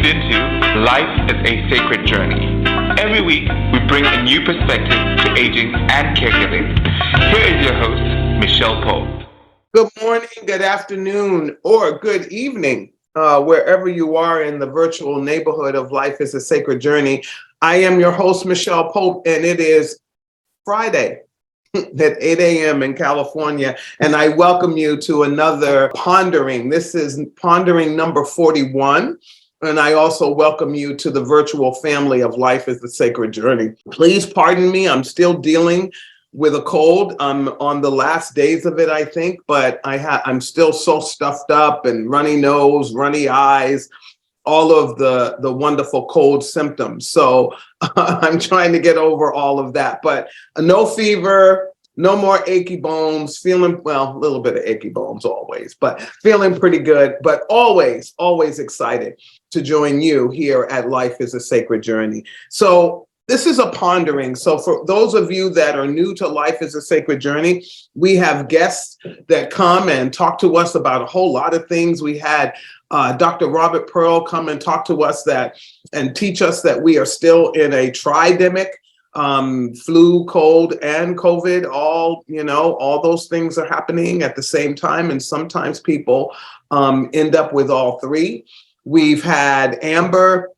into Life is a Sacred Journey. Every week, we bring a new perspective to aging and caregiving. Here is your host, Micheal Pope. Good morning, good afternoon, or good evening, wherever you are in the virtual neighborhood of Life is a Sacred Journey. I am your host, Micheal Pope, and it is Friday at 8 a.m. in California, and I welcome you to another Pondering. This is Pondering number 41. And I also welcome you to the virtual family of Life is a Sacred Journey. Please pardon me, I'm still dealing with a cold. I'm on the last days of it, I think, but I'm still so stuffed up and runny nose, runny eyes, all of the wonderful cold symptoms. So I'm trying to get over all of that, but no fever, no more achy bones, feeling, well, a little bit of achy bones always, but feeling pretty good, but always, always excited to join you here at Life is a Sacred Journey. So this is a pondering. So for those of you that are new to Life is a Sacred Journey, we have guests that come and talk to us about a whole lot of things. We had Dr. Robert Pearl come and talk to us and teach us that we are still in a tridemic, flu, cold, and COVID, all those things are happening at the same time. And sometimes people end up with all three. We've had Amber,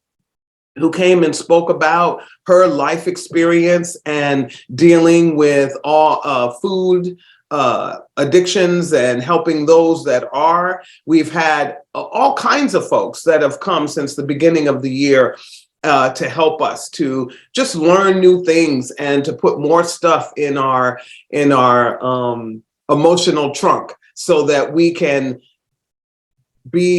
who came and spoke about her life experience and dealing with all food addictions and helping those that are. We've had all kinds of folks that have come since the beginning of the year to help us to just learn new things and to put more stuff in our emotional trunk so that we can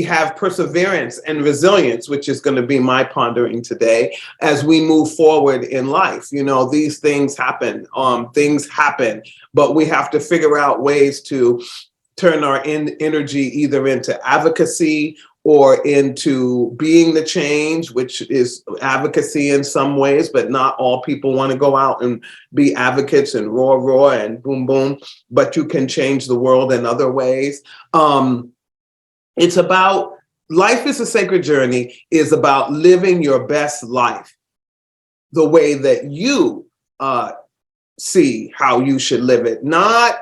have perseverance and resilience, which is going to be my pondering today as we move forward in life. You know, these things happen, but we have to figure out ways to turn our energy either into advocacy or into being the change, which is advocacy in some ways, but not all people want to go out and be advocates and roar and boom, boom, but you can change the world in other ways. It's about Life is a Sacred Journey is about living your best life the way that you see how you should live it, not,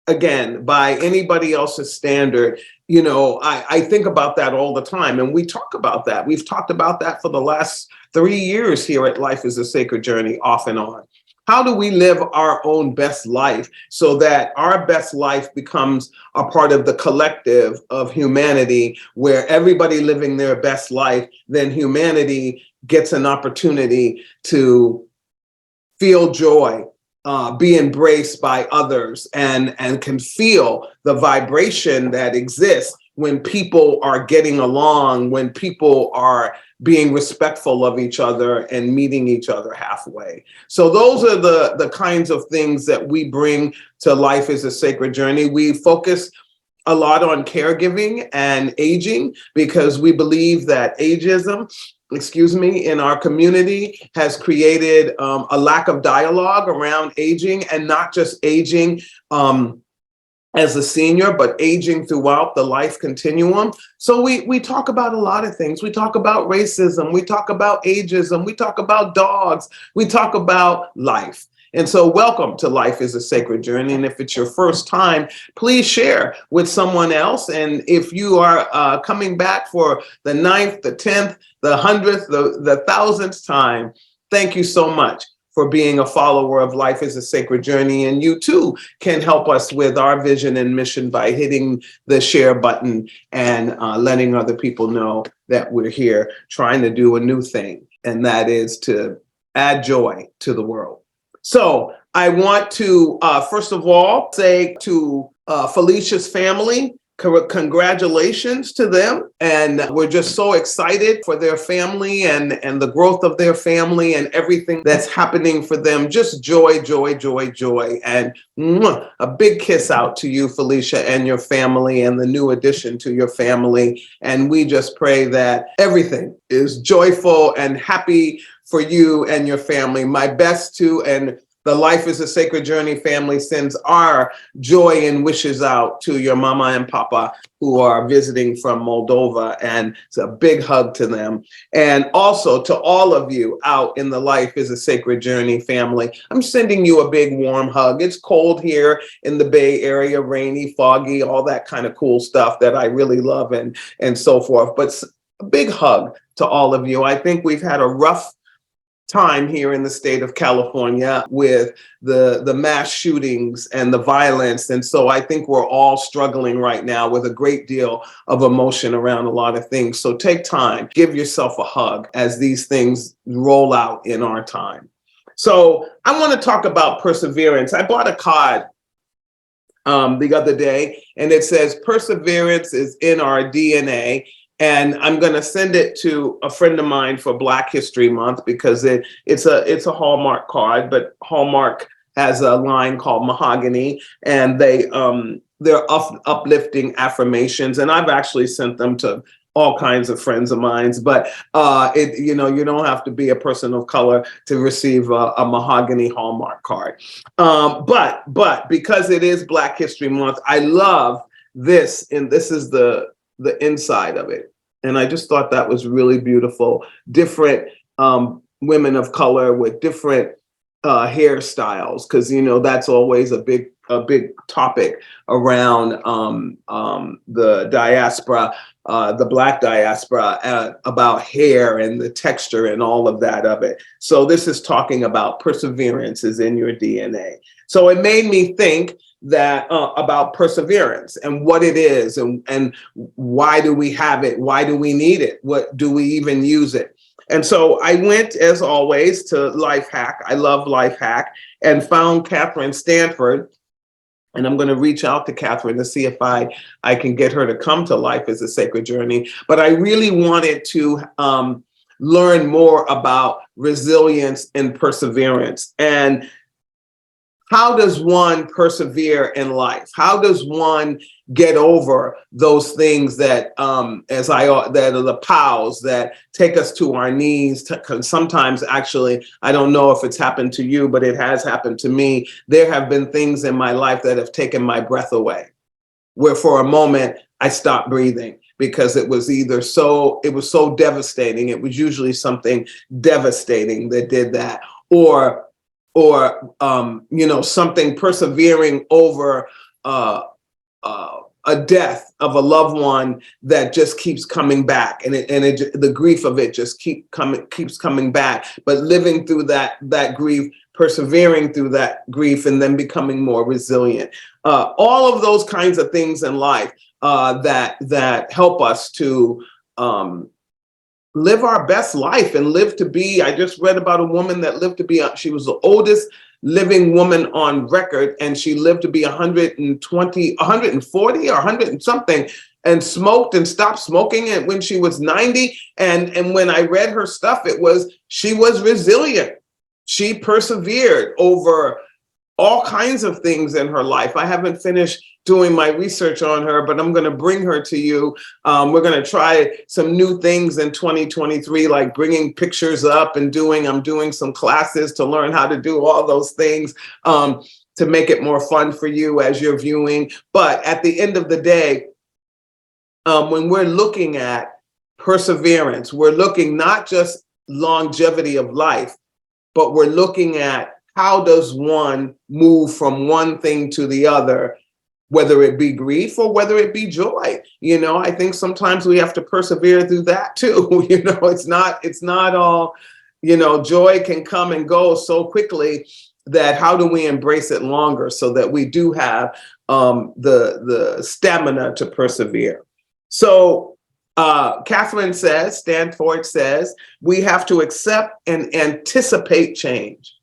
again, by anybody else's standard. You know, I think about that all the time, and we talk about that. We've talked about that for the last 3 years here at Life is a Sacred Journey, off and on. How do we live our own best life so that our best life becomes a part of the collective of humanity, where everybody living their best life, then humanity gets an opportunity to feel joy, be embraced by others, and can feel the vibration that exists when people are getting along, when people are being respectful of each other and meeting each other halfway. So those are the kinds of things that we bring to Life is a Sacred Journey. We focus a lot on caregiving and aging because we believe that ageism, in our community has created a lack of dialogue around aging, and not just aging as a senior, but aging throughout the life continuum. So we talk about a lot of things. We talk about racism, we talk about ageism, we talk about dogs, we talk about life. And so welcome to Life is a Sacred Journey. And if it's your first time, please share with someone else. And if you are coming back for the 9th, the 10th, the 100th, the 1000th time, thank you so much for being a follower of Life is a Sacred Journey. And you too can help us with our vision and mission by hitting the share button and letting other people know that we're here trying to do a new thing, and that is to add joy to the world. So I want to, first of all, say to Felicia's family, congratulations to them. And we're just so excited for their family and the growth of their family and everything that's happening for them. Just joy, joy, joy, joy. And a big kiss out to you, Felicia, and your family and the new addition to your family. And we just pray that everything is joyful and happy for you and your family. My best to, and the Life is a Sacred Journey family sends our joy and wishes out to your mama and papa who are visiting from Moldova, and it's a big hug to them. And also to all of you out in the Life is a Sacred Journey family, I'm sending you a big warm hug. It's cold here in the Bay Area, rainy, foggy, all that kind of cool stuff that I really love and so forth. But a big hug to all of you. I think we've had a rough time here in the state of California with the mass shootings and the violence. And so I think we're all struggling right now with a great deal of emotion around a lot of things. So take time, give yourself a hug as these things roll out in our time. So I want to talk about perseverance. I bought a card the other day, and it says perseverance is in our DNA. And I'm going to send it to a friend of mine for Black History Month because it's a Hallmark card, but Hallmark has a line called Mahogany, and they're uplifting affirmations. And I've actually sent them to all kinds of friends of mine, but you don't have to be a person of color to receive a Mahogany Hallmark card. But because it is Black History Month, I love this, and this is the inside of it. And I just thought that was really beautiful. Different women of color with different hairstyles, because that's always a big topic around the diaspora, the Black diaspora, about hair and the texture and all of that of it. So this is talking about perseverance is in your DNA. So it made me think that about perseverance and what it is, and why do we have it? Why do we need it? What do we even use it? And so I went, as always, to Lifehack. I love Lifehack, and found Catherine Stanford. And I'm going to reach out to Catherine to see if I can get her to come to Life is a Sacred Journey. But I really wanted to learn more about resilience and perseverance. And how does one persevere in life? How does one get over those things that that are the POWs that take us to our knees? Sometimes, actually, I don't know if it's happened to you, but it has happened to me. There have been things in my life that have taken my breath away, where for a moment I stopped breathing because it was so devastating. It was usually something devastating that did that, or something persevering over a death of a loved one that just keeps coming back, and the grief of it just keeps coming back. But living through that grief, persevering through that grief, and then becoming more resilient. All of those kinds of things in life that help us to live our best life and live to be. I just read about a woman that lived to be, she was the oldest living woman on record, and she lived to be 120, 140 or 100 and something, and smoked and stopped smoking it when she was 90. And when I read her stuff, she was resilient. She persevered over all kinds of things in her life. I haven't finished doing my research on her, but I'm going to bring her to you. We're going to try some new things in 2023, like bringing pictures up and I'm doing some classes to learn how to do all those things to make it more fun for you as you're viewing. But at the end of the day, when we're looking at perseverance, we're looking not just longevity of life, but we're looking at how does one move from one thing to the other, whether it be grief or whether it be joy. I think sometimes we have to persevere through that too. It's not all, joy can come and go so quickly that how do we embrace it longer so that we do have the stamina to persevere. So Catherine Stanford says, we have to accept and anticipate change.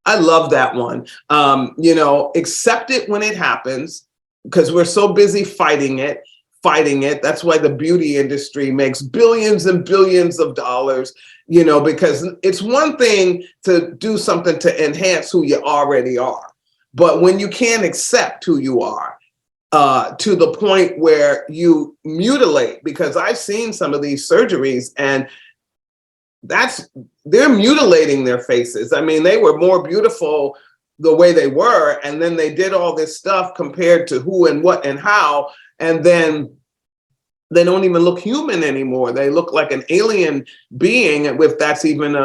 I love that one. Accept it when it happens, because we're so busy fighting it. That's why the beauty industry makes billions and billions of dollars, because it's one thing to do something to enhance who you already are. But when you can't accept who you are, to the point where you mutilate, because I've seen some of these surgeries, and they're mutilating their faces. I mean, they were more beautiful the way they were, and then they did all this stuff compared to who and what and how, and then they don't even look human anymore. They look like an alien being, if that's even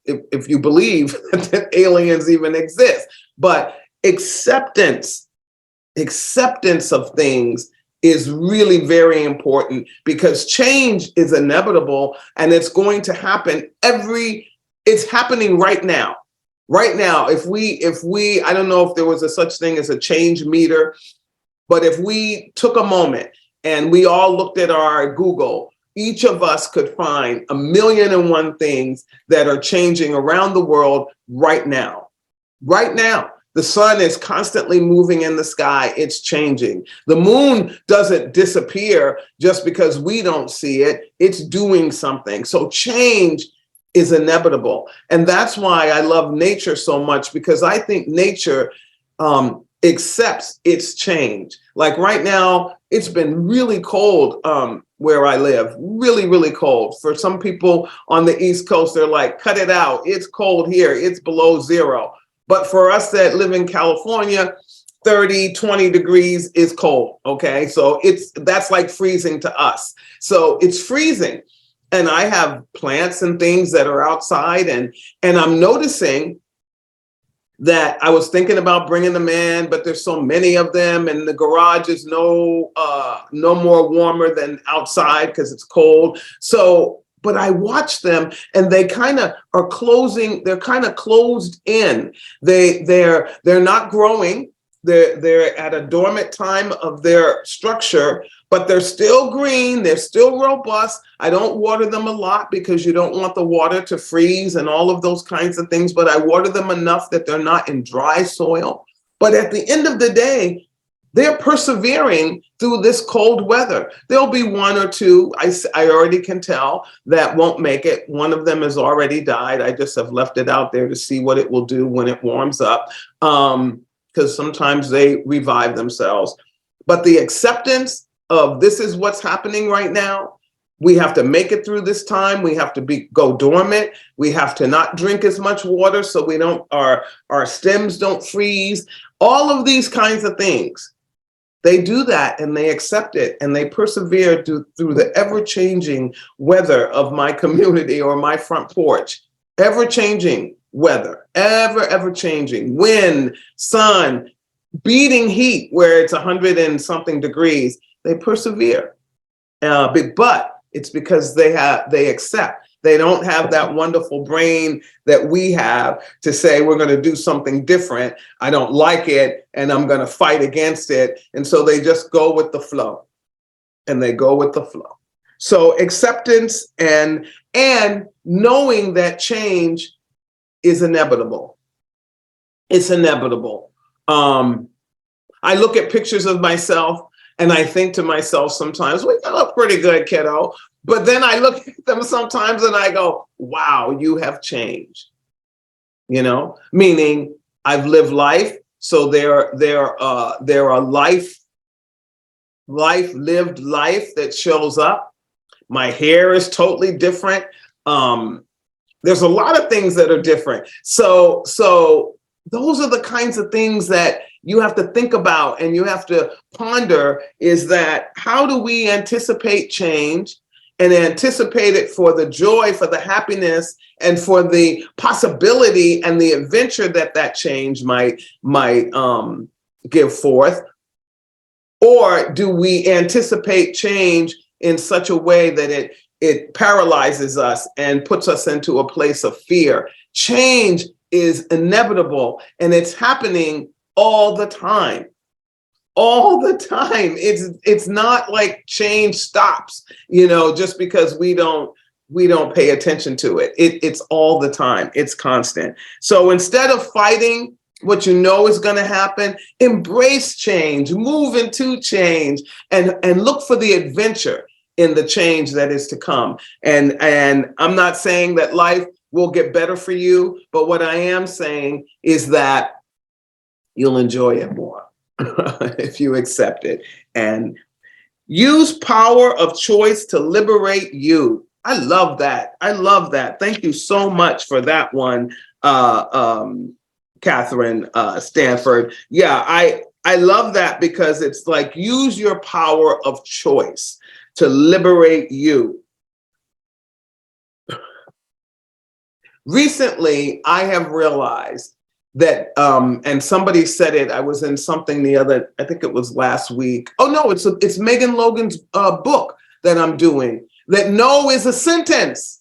if you believe that aliens even exist. But acceptance of things is really very important, because change is inevitable, and it's going to happen it's happening right now. Right now, if we, I don't know if there was a such thing as a change meter, but if we took a moment and we all looked at our Google, each of us could find 1,000,001 things that are changing around the world right now. Right now. The sun is constantly moving in the sky. It's changing. The moon doesn't disappear just because we don't see it. It's doing something. So change is inevitable. And that's why I love nature so much, because I think nature accepts its change. Like right now, it's been really cold where I live, really, really cold. For some people on the East Coast, they're like, cut it out. It's cold here. It's below zero. But for us that live in California, 30, 20 degrees is cold, okay? So that's like freezing to us. So it's freezing. And I have plants and things that are outside, and I'm noticing that I was thinking about bringing them in, but there's so many of them, and the garage is no more warmer than outside because it's cold. So, but I watch them, and they kind of are closing. They're kind of closed in. They're not growing. They're at a dormant time of their structure, but they're still green. They're still robust. I don't water them a lot because you don't want the water to freeze and all of those kinds of things. But I water them enough that they're not in dry soil. But at the end of the day, they're persevering through this cold weather. There'll be one or two, I already can tell, that won't make it. One of them has already died. I just have left it out there to see what it will do when it warms up, because sometimes they revive themselves. But the acceptance of this is what's happening right now. We have to make it through this time. We have to go dormant. We have to not drink as much water so we don't, our stems don't freeze. All of these kinds of things. They do that, and they accept it, and they persevere through the ever-changing weather of my community or my front porch. Ever-changing weather, ever-changing. Wind, sun, beating heat where it's 100 and something degrees. They persevere. But it's because they accept. They don't have that wonderful brain that we have to say, we're going to do something different. I don't like it, and I'm going to fight against it. And so they just go with the flow. And they go with the flow. So acceptance and knowing that change is inevitable. It's inevitable. I look at pictures of myself, and I think to myself sometimes, well, you look pretty good, kiddo. But then I look at them sometimes and I go, wow, you have changed. Meaning I've lived life. So there are lived life that shows up. My hair is totally different. There's a lot of things that are different. So those are the kinds of things that you have to think about and you have to ponder, is that how do we anticipate change and anticipate it for the joy, for the happiness, and for the possibility and the adventure that change might give forth? Or do we anticipate change in such a way that it paralyzes us and puts us into a place of fear? Change is inevitable, and it's happening all the time. All the time. It's not like change stops, just because we don't pay attention to it. It's all the time. It's constant. So instead of fighting what you know is going to happen, embrace change, move into change, and look for the adventure in the change that is to come. And I'm not saying that life will get better for you, but what I am saying is that you'll enjoy it more if you accept it. And use power of choice to liberate you. I love that. Thank you so much for that one, Catherine Stanford. Yeah, I love that because it's like use your power of choice to liberate you. Recently, I have realized that, and somebody said it, I was in something I think it was last week. Oh no, it's Megan Logan's book that I'm doing, that no is a sentence.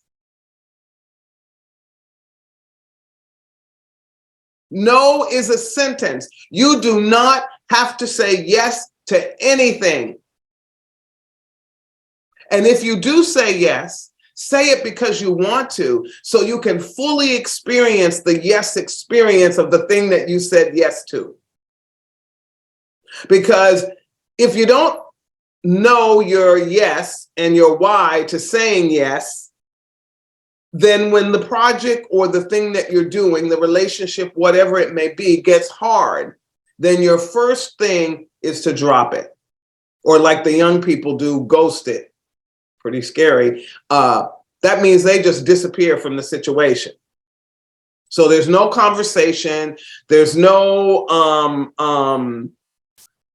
No is a sentence. You do not have to say yes to anything. And if you do say yes, say it because you want to, so you can fully experience the yes experience of the thing that you said yes to. Because if you don't know your yes and your why to saying yes, then when the project or the thing that you're doing, the relationship, whatever it may be, gets hard, then your first thing is to drop it. Or like the young people do, ghost it. Pretty scary. That means they just disappear from the situation. So there's no conversation. There's no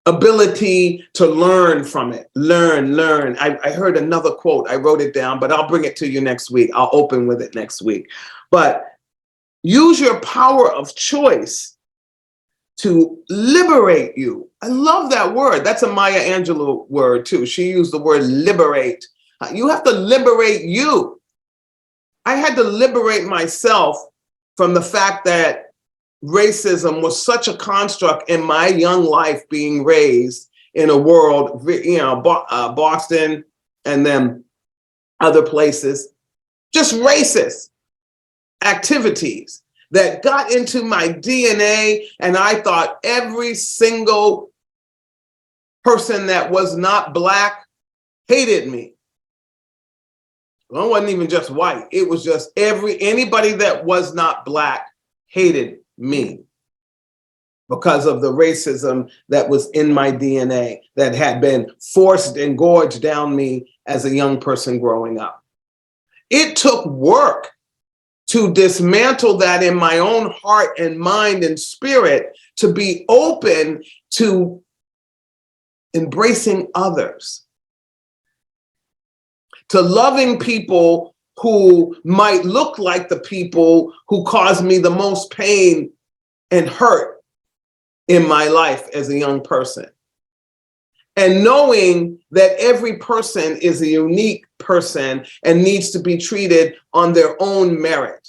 ability to learn from it. Learn. I heard another quote. I wrote it down, but I'll bring it to you next week. I'll open with it next week. But use your power of choice to liberate you. I love that word. That's a Maya Angelou word too. She used the word liberate. You have to liberate you. I had to liberate myself from the fact that racism was such a construct in my young life, being raised in a world, Boston and then other places, just racist activities that got into my DNA. And I thought every single person that was not Black hated me. Well, it wasn't even just white. It was just anybody that was not Black hated me because of the racism that was in my DNA that had been forced and gorged down me as a young person growing up. It took work to dismantle that in my own heart and mind and spirit, to be open to embracing others, to loving people who might look like the people who caused me the most pain and hurt in my life as a young person. And knowing that every person is a unique person and needs to be treated on their own merit.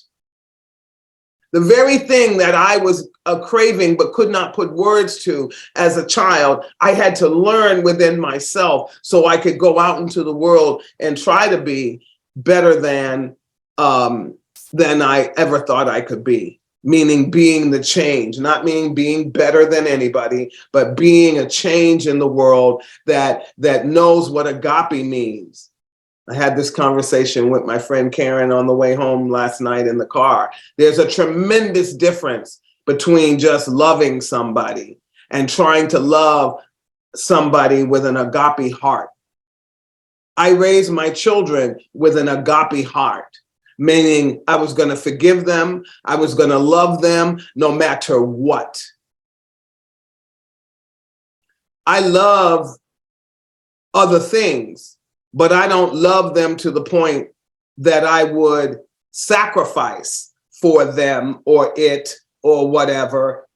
The very thing that I was craving but could not put words to as a child, I had to learn within myself so I could go out into the world and try to be better than I ever thought I could be. Meaning being the change, not meaning being better than anybody, but being a change in the world that knows what agape means. I had this conversation with my friend Karen on the way home last night in the car. There's a tremendous difference between just loving somebody and trying to love somebody with an agape heart. I raised my children with an agape heart, meaning I was going to forgive them. I was going to love them no matter what. I love other things, but I don't love them to the point that I would sacrifice for them or it or whatever.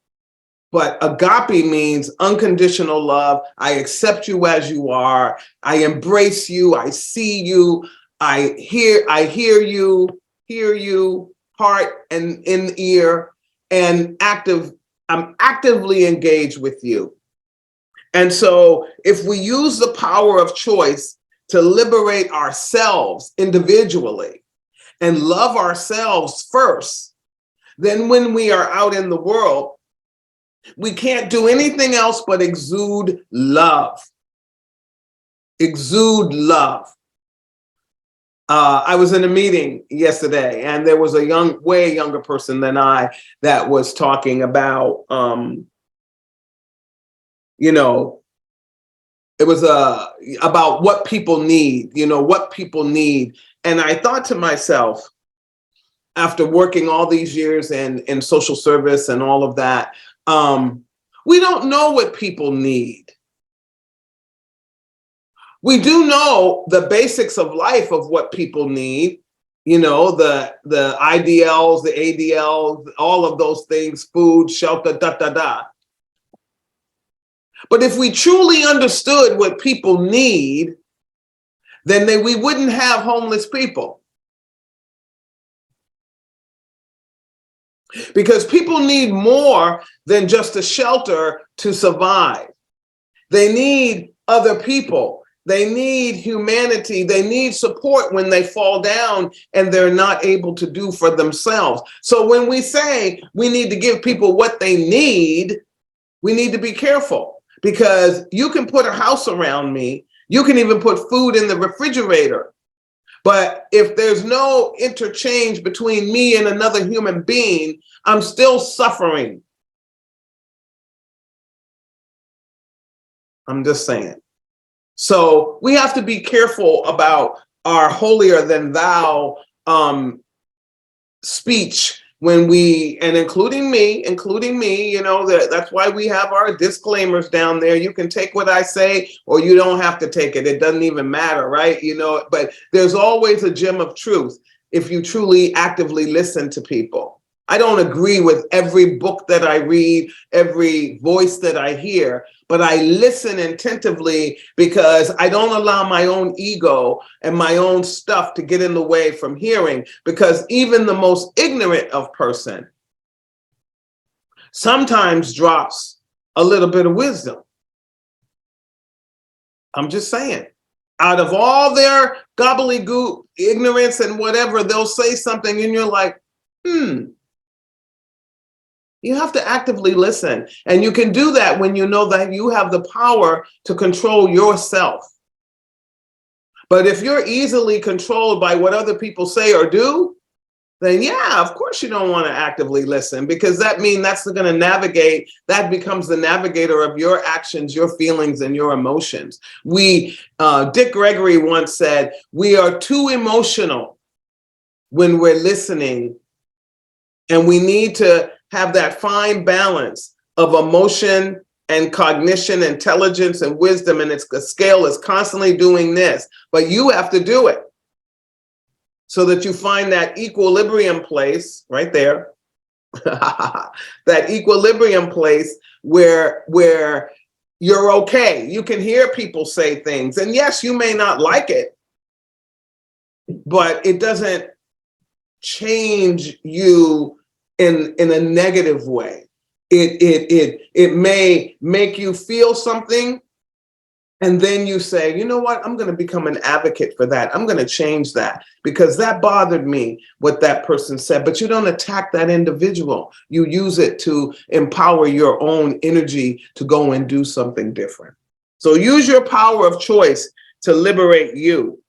But agape means unconditional love. I accept you as you are. I embrace you. I see you. I hear you, heart and in ear, and I'm actively engaged with you. And so if we use the power of choice to liberate ourselves individually and love ourselves first, then when we are out in the world, we can't do anything else but exude love. Exude love. I was in a meeting yesterday, and there was a way younger person than I that was talking about, it was about what people need, what people need. And I thought to myself, after working all these years in social service and all of that, we don't know what people need. We do know the basics of life of what people need, you know, the IDLs, the ADLs, all of those things, food, shelter, da, da, da. But if we truly understood what people need, then we wouldn't have homeless people. Because people need more than just a shelter to survive. They need other people. They need humanity. They need support when they fall down and they're not able to do for themselves. So when we say we need to give people what they need, we need to be careful, because you can put a house around me. You can even put food in the refrigerator. But if there's no interchange between me and another human being, I'm still suffering. I'm just saying. So we have to be careful about our holier than thou speech when we, and including me, you know, that's why we have our disclaimers down there. You can take what I say or you don't have to take it. It doesn't even matter, right? You know, but there's always a gem of truth if you truly actively listen to people. I don't agree with every book that I read, every voice that I hear, but I listen attentively because I don't allow my own ego and my own stuff to get in the way from hearing, because even the most ignorant of person sometimes drops a little bit of wisdom. I'm just saying. Out of all their gobbledygook, ignorance and whatever, they'll say something and you're like, You have to actively listen. And you can do that when you know that you have the power to control yourself. But if you're easily controlled by what other people say or do, then yeah, of course you don't want to actively listen, because that means that's going to navigate, that becomes the navigator of your actions, your feelings, and your emotions. Dick Gregory once said, we are too emotional when we're listening, and we need to have that fine balance of emotion and cognition, intelligence and wisdom, and the scale is constantly doing this, but you have to do it so that you find that equilibrium place right there, that equilibrium place where you're okay. You can hear people say things, and yes, you may not like it, but it doesn't change you in a negative way. It may make you feel something, and then you say, you know what, I'm going to become an advocate for that. I'm going to change that because that bothered me, what that person said. But you don't attack that individual. You use it to empower your own energy to go and do something different. So use your power of choice to liberate you.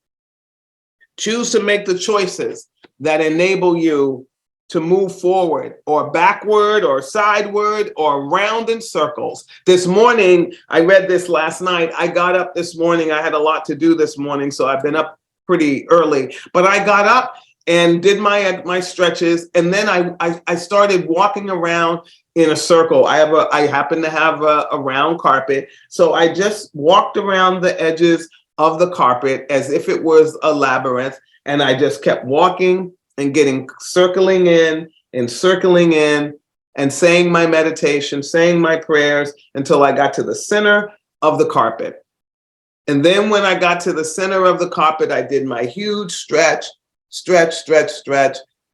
Choose to make the choices that enable you to move forward or backward or sideward or round in circles. This morning, I read this last night. I got up this morning. I had a lot to do this morning, so I've been up pretty early. But I got up and did my stretches, and then I started walking around in a circle. I happen to have a round carpet, so I just walked around the edges of the carpet as if it was a labyrinth, and I just kept walking and circling in and saying my meditation, saying my prayers until I got to the center of the carpet. And then when I got to the center of the carpet, I did my huge stretch,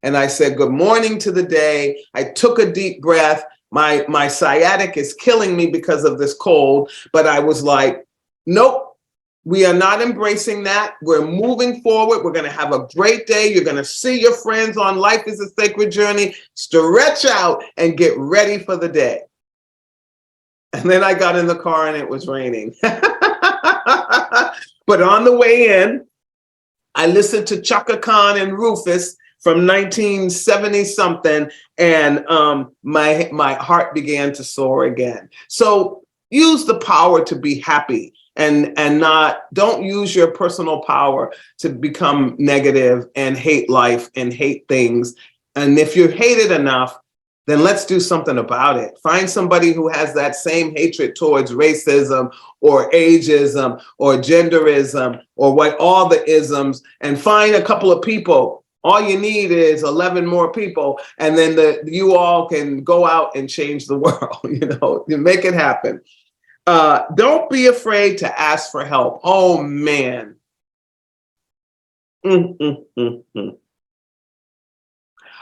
and I said, good morning to the day. I took a deep breath. My sciatic is killing me because of this cold, but I was like, nope. We are not embracing that. We're moving forward. We're going to have a great day. You're going to see your friends on Life is a Sacred Journey. Stretch out and get ready for the day. And then I got in the car and it was raining. But on the way in, I listened to Chaka Khan and Rufus from 1970 something, and my heart began to soar again. So use the power to be happy. And don't use your personal power to become negative and hate life and hate things. And if you hate it enough, then let's do something about it. Find somebody who has that same hatred towards racism or ageism or genderism or what all the isms, and find a couple of people. All you need is 11 more people, and then you all can go out and change the world. You make it happen. Don't be afraid to ask for help. Oh man.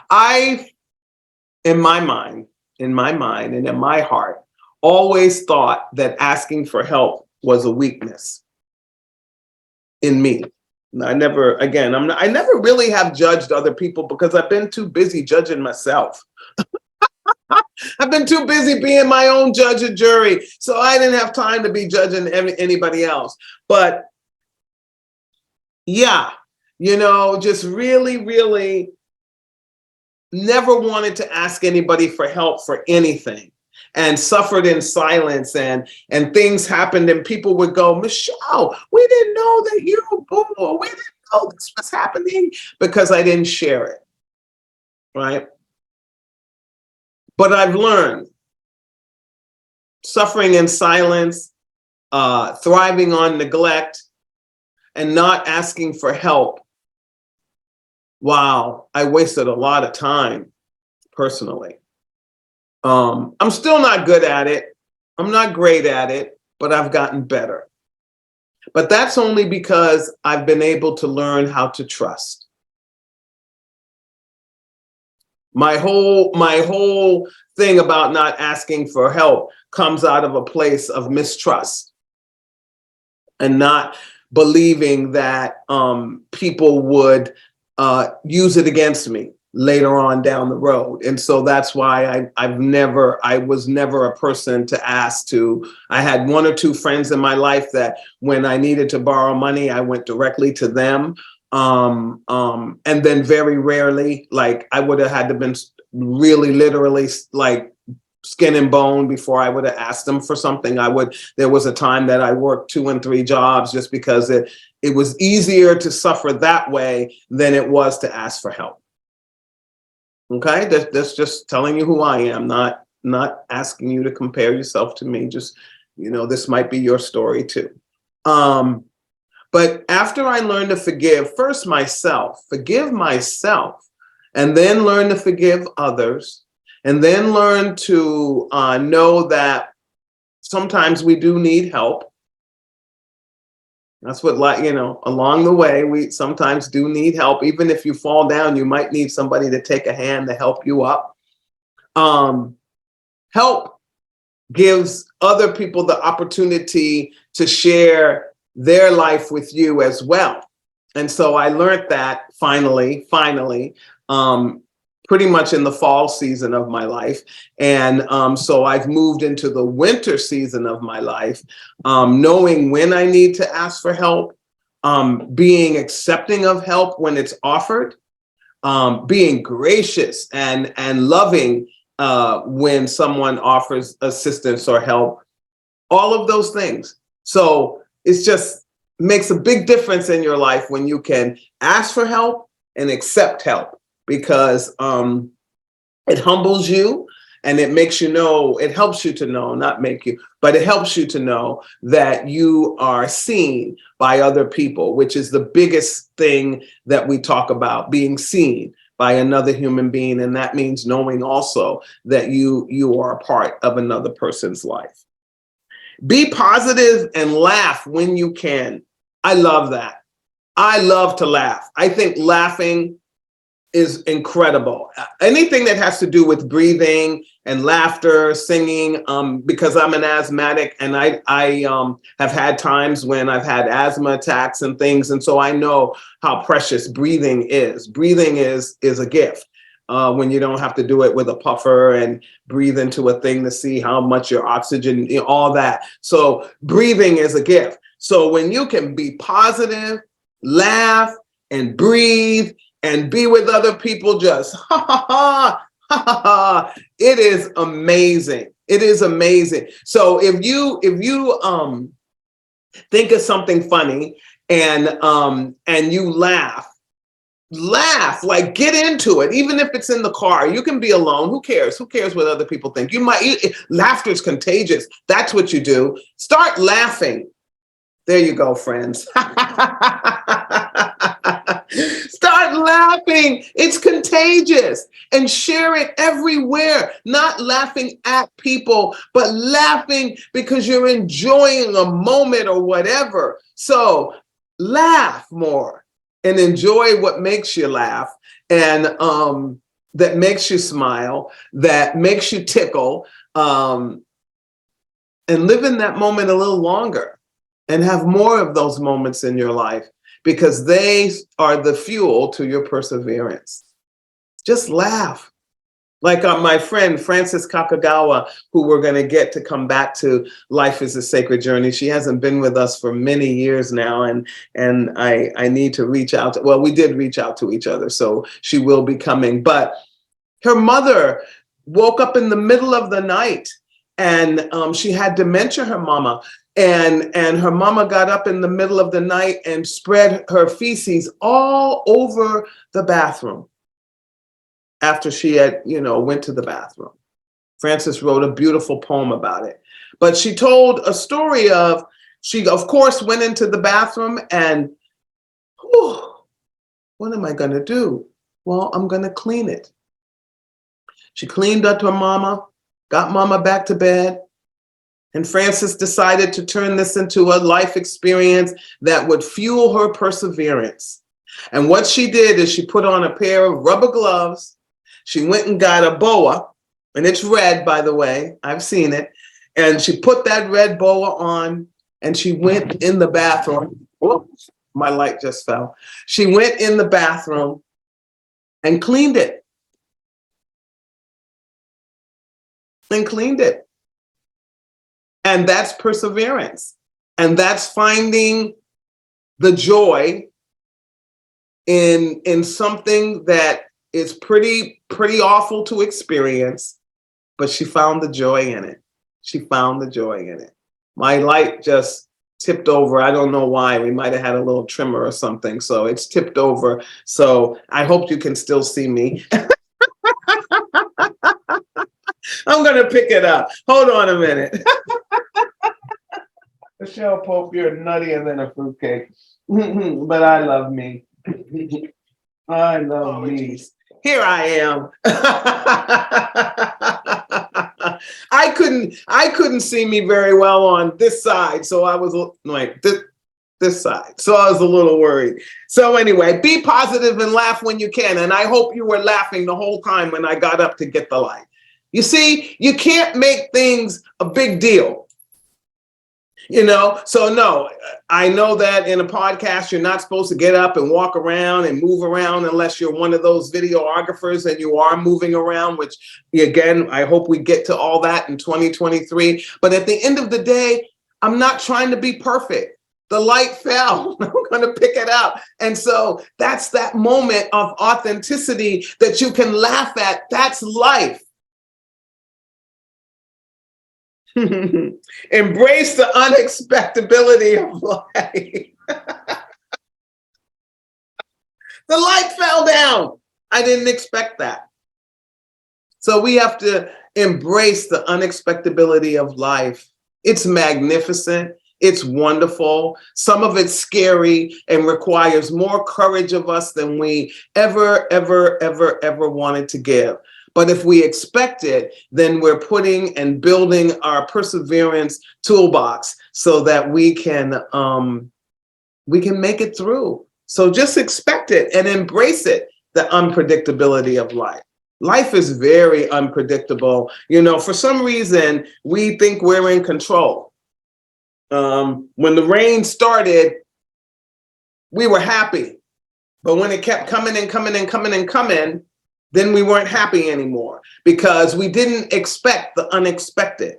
I, in my mind, and in my heart, always thought that asking for help was a weakness in me. I never really have judged other people because I've been too busy judging myself. I've been too busy being my own judge and jury, so I didn't have time to be judging anybody else. But yeah, just really, really never wanted to ask anybody for help for anything, and suffered in silence, and things happened and people would go, Micheal, we didn't know that you were born. We didn't know this was happening, because I didn't share it, right? But I've learned suffering in silence, thriving on neglect, and not asking for help. Wow, I wasted a lot of time personally. I'm still not good at it. I'm not great at it, but I've gotten better. But that's only because I've been able to learn how to trust. My whole thing about not asking for help comes out of a place of mistrust and not believing that people would use it against me later on down the road. And so that's why I was never a person to ask to. I had one or two friends in my life that when I needed to borrow money, I went directly to them. And then very rarely, like I would have had to been really literally like skin and bone before I would have asked them for something. There was a time that I worked 2 and 3 jobs just because it was easier to suffer that way than it was to ask for help. Okay, that's just telling you who I am, not asking you to compare yourself to me. Just, this might be your story too. But after I learned to forgive forgive myself, and then learn to forgive others, and then learn to know that sometimes we do need help. That's what, along the way, we sometimes do need help. Even if you fall down, you might need somebody to take a hand to help you up. Help gives other people the opportunity to share their life with you as well. And so I learned that finally, pretty much in the fall season of my life. And so I've moved into the winter season of my life, knowing when I need to ask for help, being accepting of help when it's offered, being gracious and loving when someone offers assistance or help, all of those things. So it's just makes a big difference in your life when you can ask for help and accept help, because it humbles you and it makes you know, it helps you to know, not make you, but it helps you to know that you are seen by other people, which is the biggest thing that we talk about, being seen by another human being. And that means knowing also that you are a part of another person's life. Be positive and laugh when you can. I love that. I love to laugh. I think laughing is incredible. Anything that has to do with breathing and laughter, singing, because I'm an asthmatic and I have had times when I've had asthma attacks and things. And so I know how precious breathing is. Breathing is a gift. When you don't have to do it with a puffer and breathe into a thing to see how much your oxygen, all that. So breathing is a gift. So when you can be positive, laugh and breathe and be with other people, just ha ha ha ha ha ha, it is amazing. It is amazing. So if you think of something funny and you laugh, laugh, like get into it, even if it's in the car. You can be alone. Who cares? Who cares what other people think? Laughter is contagious. That's what you do. Start laughing. There you go, friends. Start laughing. It's contagious. And share it everywhere. Not laughing at people, but laughing because you're enjoying a moment or whatever. So laugh more and enjoy what makes you laugh, and that makes you smile, that makes you tickle, and live in that moment a little longer and have more of those moments in your life, because they are the fuel to your perseverance. Just laugh. Like my friend, Frances Kakagawa, who we're going to get to come back to Life is a Sacred Journey. She hasn't been with us for many years now, and I need to reach out. Well, we did reach out to each other, so she will be coming. But her mother woke up in the middle of the night, and she had dementia, her mama. And her mama got up in the middle of the night and spread her feces all over the bathroom after she had, went to the bathroom. Frances wrote a beautiful poem about it. But she told a story of, she, of course, went into the bathroom and, what am I going to do? Well, I'm going to clean it. She cleaned up her mama, got mama back to bed. And Frances decided to turn this into a life experience that would fuel her perseverance. And what she did is she put on a pair of rubber gloves. She went and got a boa, and it's red, by the way. I've seen it. And she put that red boa on, and she went in the bathroom. Oops, my light just fell. She went in the bathroom and cleaned it. And that's perseverance. And that's finding the joy in something that is pretty awful to experience, but she found the joy in it. My light just tipped over. I don't know why. We might have had a little trimmer or something. So it's tipped over. So I hope you can still see me. I'm going to pick it up. Hold on a minute. Micheal Pope, you're nuttier than a fruitcake. But I love me. I love me. Here I am. I couldn't see me very well on this side, so I was like this side. So I was a little worried. So anyway, be positive and laugh when you can. And I hope you were laughing the whole time when I got up to get the light. You see, you can't make things a big deal. So no, I know that in a podcast, you're not supposed to get up and walk around and move around unless you're one of those videographers and you are moving around, which again, I hope we get to all that in 2023. But at the end of the day, I'm not trying to be perfect. The light fell. I'm going to pick it up. And so that's that moment of authenticity that you can laugh at. That's life. Embrace the unexpectability of life. The light fell down. I didn't expect that. So we have to embrace the unexpectability of life. It's magnificent. It's wonderful. Some of it's scary and requires more courage of us than we ever wanted to give. But if we expect it, then we're putting and building our perseverance toolbox so that we can make it through. So just expect it and embrace it, the unpredictability of life. Life is very unpredictable. For some reason, we think we're in control. When the rain started, we were happy. But when it kept coming and coming and coming and coming, then we weren't happy anymore because we didn't expect the unexpected.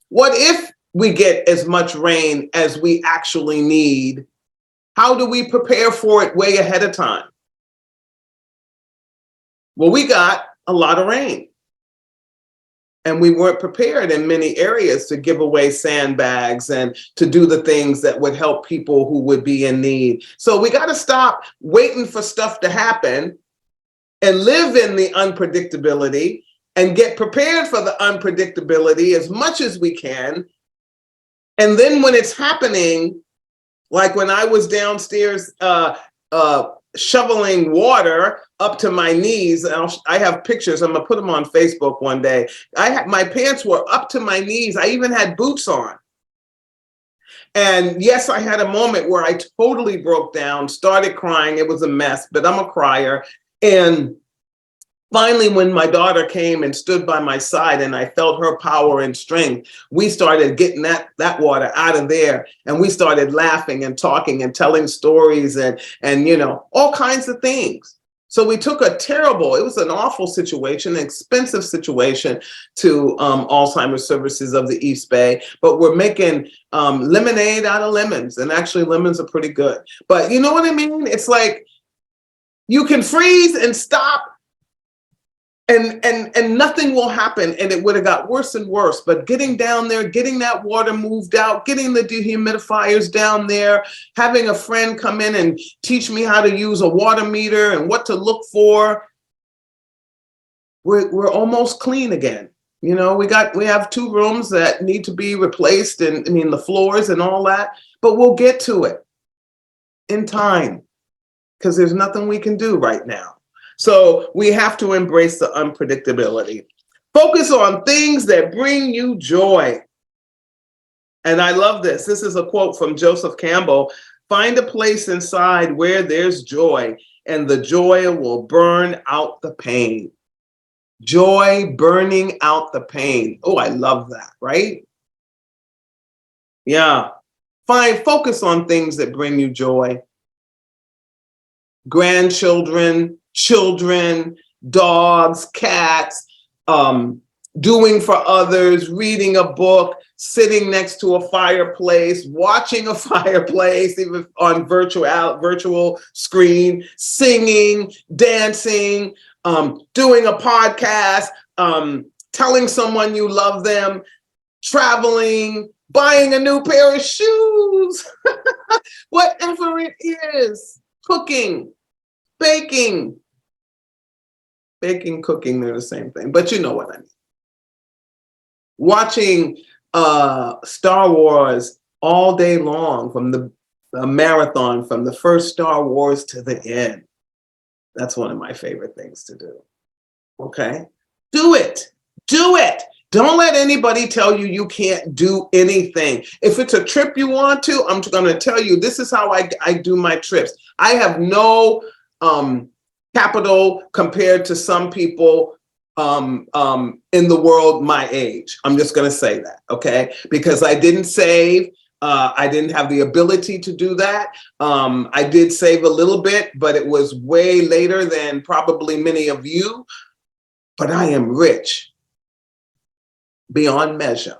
What if we get as much rain as we actually need? How do we prepare for it way ahead of time? Well, we got a lot of rain. And we weren't prepared in many areas to give away sandbags and to do the things that would help people who would be in need. So we got to stop waiting for stuff to happen and live in the unpredictability and get prepared for the unpredictability as much as we can. And then when it's happening, like when I was downstairs shoveling water up to my knees, and I have pictures, I'm gonna put them on Facebook one day. My pants were up to my knees. I even had boots on. And yes, I had a moment where I totally broke down, started crying. It was a mess, but I'm a crier. And finally, when my daughter came and stood by my side and I felt her power and strength, we started getting that water out of there. And we started laughing and talking and telling stories and all kinds of things. So we took it was an awful situation, an expensive situation to Alzheimer's Services of the East Bay, but we're making lemonade out of lemons. And actually lemons are pretty good. But you know what I mean? It's like you can freeze and stop, and nothing will happen, and it would have got worse and worse. But getting down there, getting that water moved out, getting the dehumidifiers down there, having a friend come in and teach me how to use a water meter and what to look for, we're almost clean again. We have 2 rooms that need to be replaced, and the floors and all that, but we'll get to it in time because there's nothing we can do right now. So we have to embrace the unpredictability. Focus on things that bring you joy. And I love this. This is a quote from Joseph Campbell. Find a place inside where there's joy, and the joy will burn out the pain. Joy burning out the pain. Oh, I love that, right? Yeah. Focus on things that bring you joy. Grandchildren, children, dogs, cats, doing for others, reading a book, sitting next to a fireplace, watching a fireplace, even on virtual screen, singing, dancing, doing a podcast, telling someone you love them, traveling, buying a new pair of shoes, whatever it is, cooking, baking, cooking, they're the same thing, but you know what I mean. Watching Star Wars all day long, from the marathon, from the first Star Wars to the end. That's one of my favorite things to do. Okay? Do it. Do it. Don't let anybody tell you you can't do anything. If it's a trip you want to, I'm going to tell you, this is how I do my trips. I have no capital compared to some people in the world my age. I'm just going to say that, okay? Because I didn't save. I didn't have the ability to do that. I did save a little bit, but it was way later than probably many of you. But I am rich beyond measure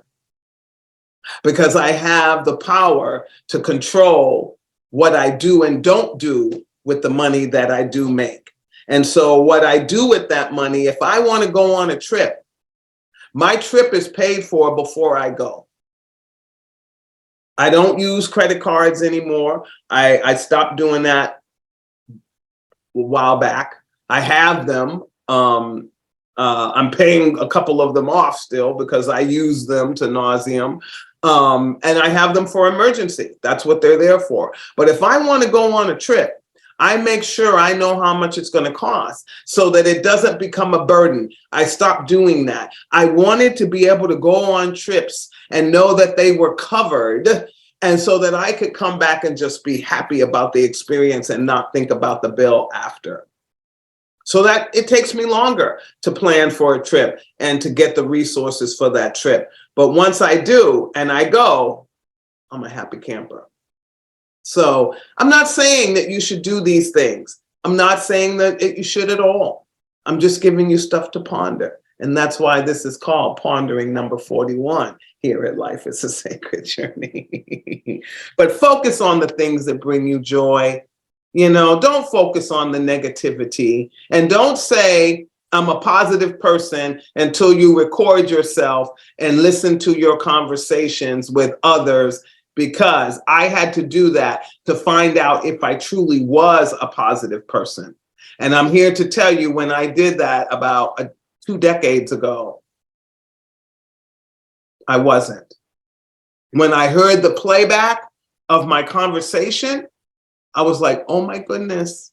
because I have the power to control what I do and don't do with the money that I do make. And so what I do with that money, if I want to go on a trip, my trip is paid for before I go. I don't use credit cards anymore. I stopped doing that a while back. I have them. I'm paying a couple of them off still because I use them to nauseam. And I have them for emergency. That's what they're there for. But if I want to go on a trip, I make sure I know how much it's going to cost so that it doesn't become a burden. I stopped doing that. I wanted to be able to go on trips and know that they were covered, and so that I could come back and just be happy about the experience and not think about the bill after. So that it takes me longer to plan for a trip and to get the resources for that trip. But once I do and I go, I'm a happy camper. So I'm not saying that you should do these things. I'm not saying that you should at all. I'm just giving you stuff to ponder. And that's why this is called Pondering number 41 here at Life is a Sacred Journey. But focus on the things that bring you joy. Don't focus on the negativity. And don't say, I'm a positive person until you record yourself and listen to your conversations with others, because I had to do that to find out if I truly was a positive person. And I'm here to tell you, when I did that about 2 decades ago, I wasn't. When I heard the playback of my conversation, I was like, oh my goodness.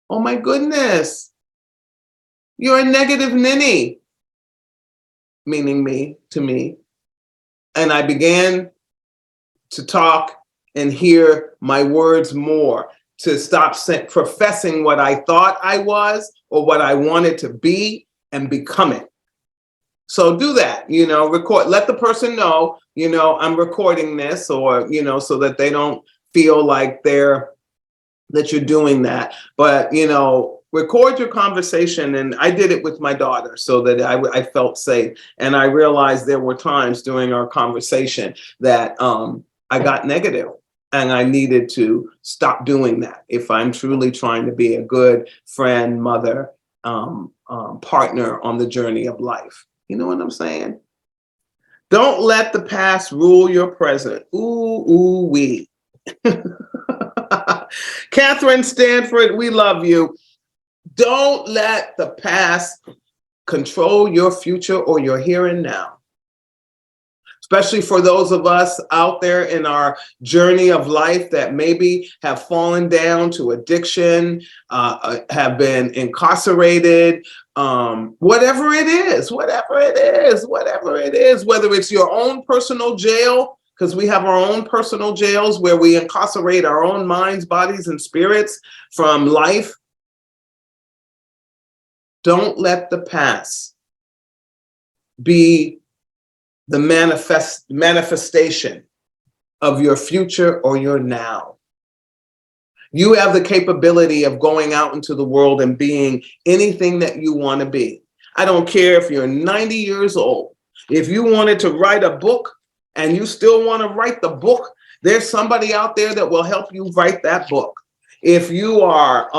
Oh my goodness. You're a negative ninny, meaning me, to me. And I began to talk and hear my words more, to stop professing what I thought I was or what I wanted to be, and become it. So do that, record, let the person know, I'm recording this, or, so that they don't feel like that you're doing that. But, record your conversation. And I did it with my daughter so that I felt safe. And I realized there were times during our conversation that I got negative, and I needed to stop doing that if I'm truly trying to be a good friend, mother, partner on the journey of life. You know what I'm saying? Don't let the past rule your present. Ooh, wee. Catherine Stanford, we love you. Don't let the past control your future or your here and now. Especially for those of us out there in our journey of life that maybe have fallen down to addiction, have been incarcerated, whatever it is, whether it's your own personal jail, because we have our own personal jails where we incarcerate our own minds, bodies, and spirits from life. Don't let the past be the manifestation of your future or your now. You have the capability of going out into the world and being anything that you want to be. I don't care if you're 90 years old. If you wanted to write a book and you still want to write the book, there's somebody out there that will help you write that book. If you are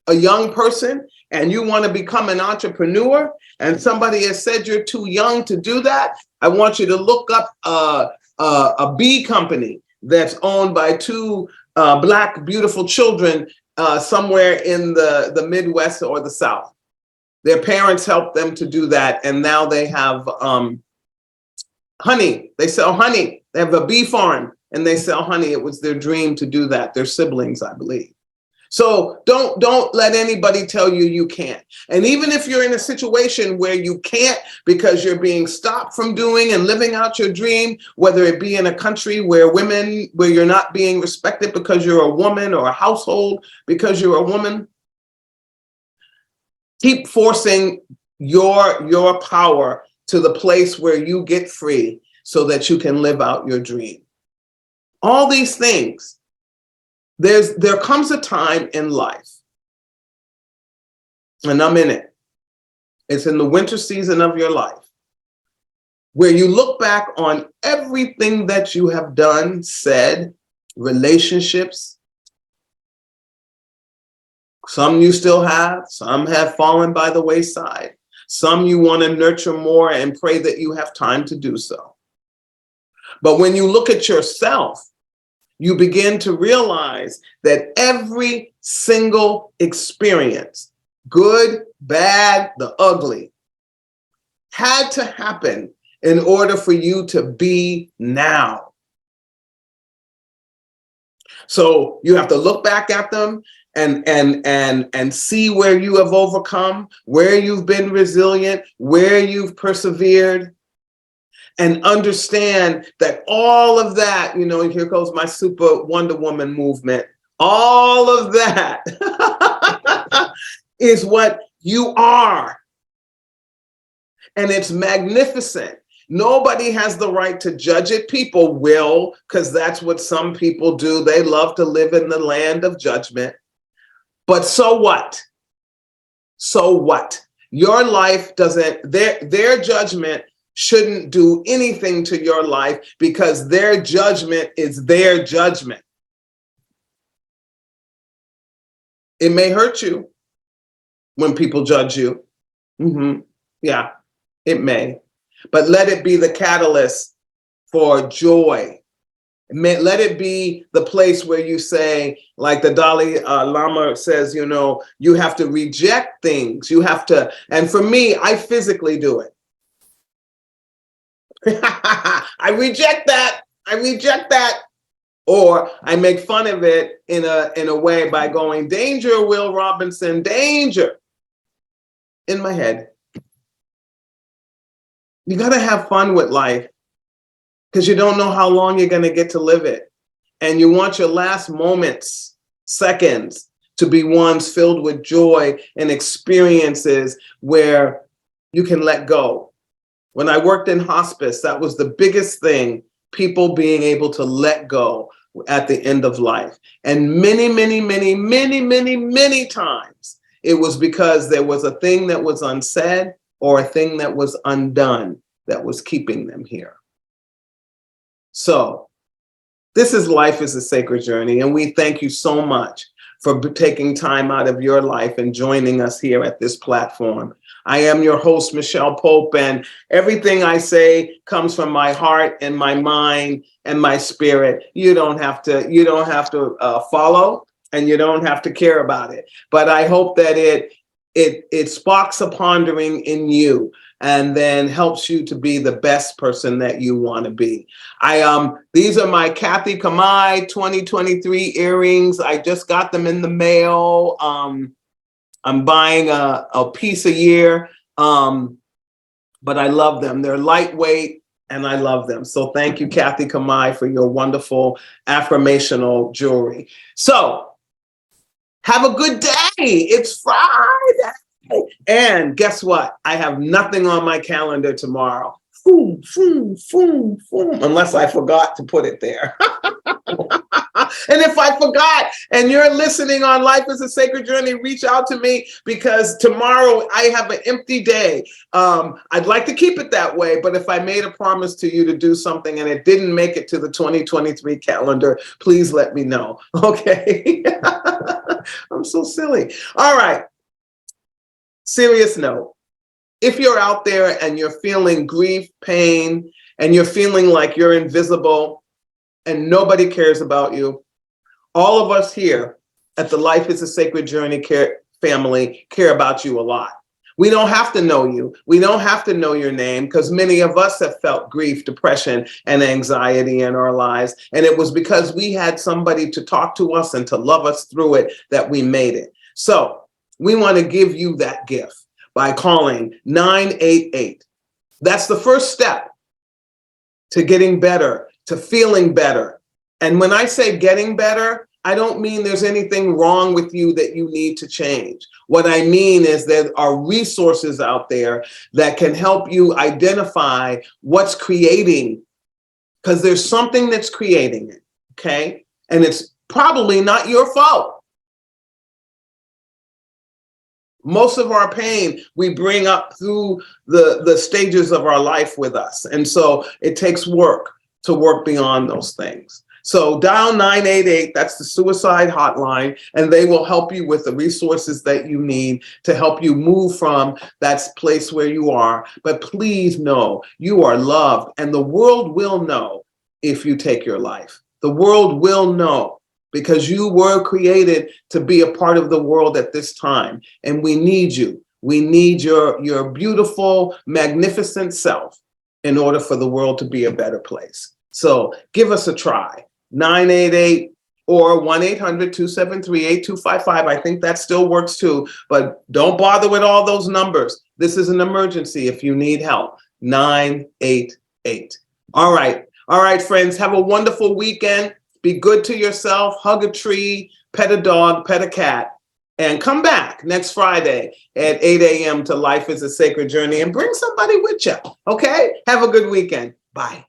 a young person and you want to become an entrepreneur and somebody has said you're too young to do that, I want you to look up a bee company that's owned by 2 Black beautiful children somewhere in the Midwest or the South. Their parents helped them to do that, and now they have honey. They sell honey. They have a bee farm and they sell honey. It was their dream to do that. Their siblings, I believe. So don't let anybody tell you you can't. And even if you're in a situation where you can't because you're being stopped from doing and living out your dream, whether it be in a country where you're not being respected because you're a woman, or a household because you're a woman, keep forcing your power to the place where you get free so that you can live out your dream. All these things. There comes a time in life, and I'm in it. It's in the winter season of your life, where you look back on everything that you have done, said, relationships. Some you still have, some have fallen by the wayside. Some you want to nurture more and pray that you have time to do so. But when you look at yourself, you begin to realize that every single experience, good, bad, the ugly, had to happen in order for you to be now. So you have to look back at them and see where you have overcome, where you've been resilient, where you've persevered. And understand that all of that, here goes my super Wonder Woman movement. All of that is what you are. And it's magnificent. Nobody has the right to judge it. People will, because that's what some people do. They love to live in the land of judgment. But so what? So what? Your life doesn't, their judgment shouldn't do anything to your life, because their judgment is their judgment. It may hurt you when people judge you, Yeah, it may. But let it be the catalyst for joy. Let it be the place where you say, like the Dalai Lama says, you have to reject things. You have to, and for me, I physically do it. I reject that. I reject that. Or I make fun of it in a way by going, danger, Will Robinson, danger, in my head. You got to have fun with life because you don't know how long you're going to get to live it. And you want your last moments, seconds, to be ones filled with joy and experiences where you can let go. When I worked in hospice, that was the biggest thing, people being able to let go at the end of life. And many, many, many, many, many, many times, it was because there was a thing that was unsaid or a thing that was undone that was keeping them here. So this is Life is a Sacred Journey, and we thank you so much for taking time out of your life and joining us here at this platform. I am your host, Micheal Pope, and everything I say comes from my heart and my mind and my spirit. You don't have to follow, and you don't have to care about it. But I hope that it sparks a pondering in you and then helps you to be the best person that you want to be. These are my Kathy Kamai 2023 earrings. I just got them in the mail. I'm buying a piece a year, but I love them. They're lightweight and I love them. So thank you, Kathy Kamai, for your wonderful affirmational jewelry. So have a good day. It's Friday. And guess what? I have nothing on my calendar tomorrow. Unless I forgot to put it there. And if I forgot and you're listening on Life is a Sacred Journey, reach out to me because tomorrow I have an empty day. I'd like to keep it that way, but if I made a promise to you to do something and it didn't make it to the 2023 calendar, please let me know. Okay. I'm so silly. All right. Serious note. If you're out there and you're feeling grief, pain, and you're feeling like you're invisible and nobody cares about you, all of us here at the Life is a Sacred Journey family care about you a lot. We don't have to know you. We don't have to know your name because many of us have felt grief, depression, and anxiety in our lives. And it was because we had somebody to talk to us and to love us through it that we made it. So we want to give you that gift by calling 988. That's the first step to getting better, to feeling better. And when I say getting better, I don't mean there's anything wrong with you that you need to change. What I mean is there are resources out there that can help you identify what's creating, because there's something that's creating it, okay? And it's probably not your fault. Most of our pain we bring up through the stages of our life with us. And so it takes work to work beyond those things. So dial 988, that's the suicide hotline, and they will help you with the resources that you need to help you move from that place where you are. But please know you are loved, and the world will know if you take your life. The world will know because you were created to be a part of the world at this time, and we need you. We need your beautiful, magnificent self in order for the world to be a better place. So give us a try. 988 or 1-800-273-8255. I think that still works too, but don't bother with all those numbers. This is an emergency if you need help. 988. All right, friends, have a wonderful weekend. Be good to yourself, hug a tree, pet a dog, pet a cat, and come back next Friday at 8 a.m. to Life is a Sacred Journey and bring somebody with you, okay? Have a good weekend. Bye.